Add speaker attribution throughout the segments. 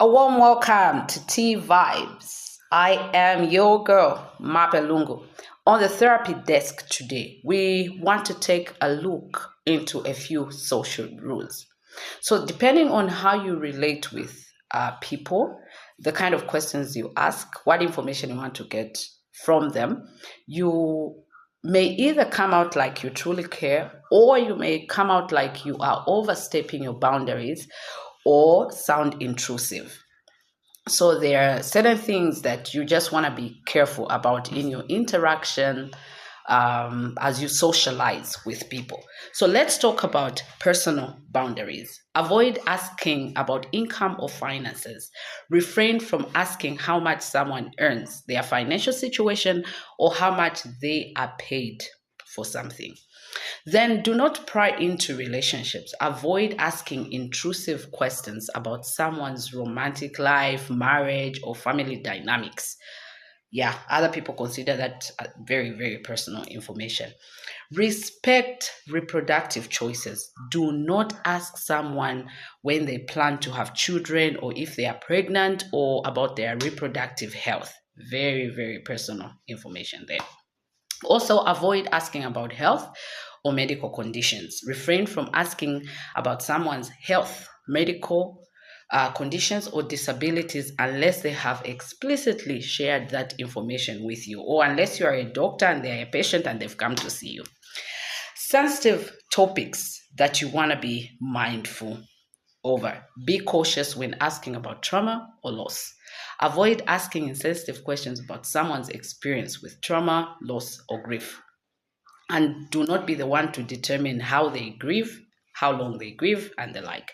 Speaker 1: A warm welcome to Tea Vibes. I am your girl, Mapelungu. On the therapy desk today, we want to take a look into a few social rules. So, depending on how you relate with people, the kind of questions you ask, what information you want to get from them, you may either come out like you truly care, or you may come out like you are overstepping your boundaries or sound intrusive. So there are certain things that you just want to be careful about in your interaction as you socialize with people. So let's talk about personal boundaries. Avoid asking about income or finances. Refrain from asking how much someone earns, their financial situation, or how much they are paid for something. Then do not pry into relationships. Avoid asking intrusive questions about someone's romantic life, marriage, or family dynamics. Yeah, other people consider that very, very personal information. Respect reproductive choices. Do not ask someone when they plan to have children or if they are pregnant or about their reproductive health. Very, very personal information there. Also, avoid asking about health or medical conditions. Refrain from asking about someone's health, medical conditions, or disabilities unless they have explicitly shared that information with you, or unless you are a doctor and they are a patient and they've come to see you. Sensitive topics that you want to be mindful over. Be cautious when asking about trauma or loss. Avoid asking insensitive questions about someone's experience with trauma, loss, or grief. And do not be the one to determine how they grieve, how long they grieve, and the like.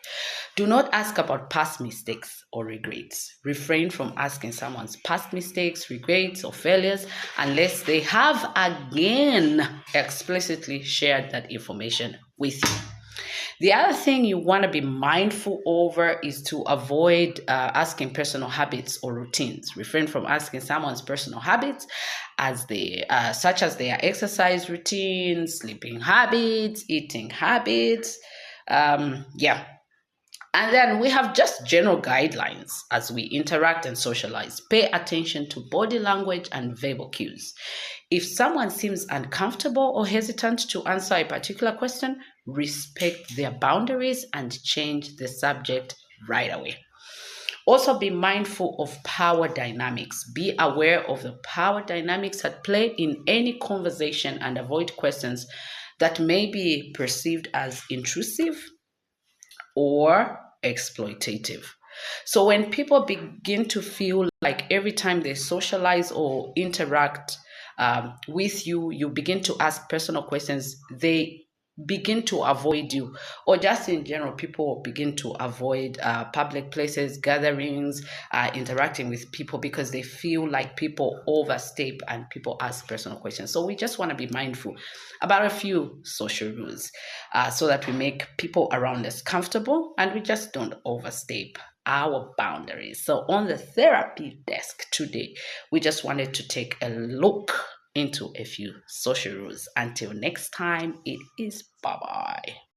Speaker 1: Do not ask about past mistakes or regrets. Refrain from asking someone's past mistakes, regrets, or failures unless they have again explicitly shared that information with you. The other thing you want to be mindful over is to avoid asking personal habits or routines. Refrain from asking someone's personal habits, such as their exercise routines, sleeping habits, eating habits. Yeah. And then we have just general guidelines as we interact and socialize. Pay attention to body language and verbal cues. If someone seems uncomfortable or hesitant to answer a particular question, respect their boundaries and change the subject right away. Also, be mindful of power dynamics. Be aware of the power dynamics at play in any conversation and avoid questions that may be perceived as intrusive or exploitative. So when people begin to feel like every time they socialize or interact with you, you begin to ask personal questions, they begin to avoid you, or just in general, people begin to avoid public places, gatherings, interacting with people because they feel like people overstep and people ask personal questions. So we just want to be mindful about a few social rules so that we make people around us comfortable and we just don't overstep our boundaries. So on the therapy desk today, we just wanted to take a look into a few social rules. Until next time, it is bye bye.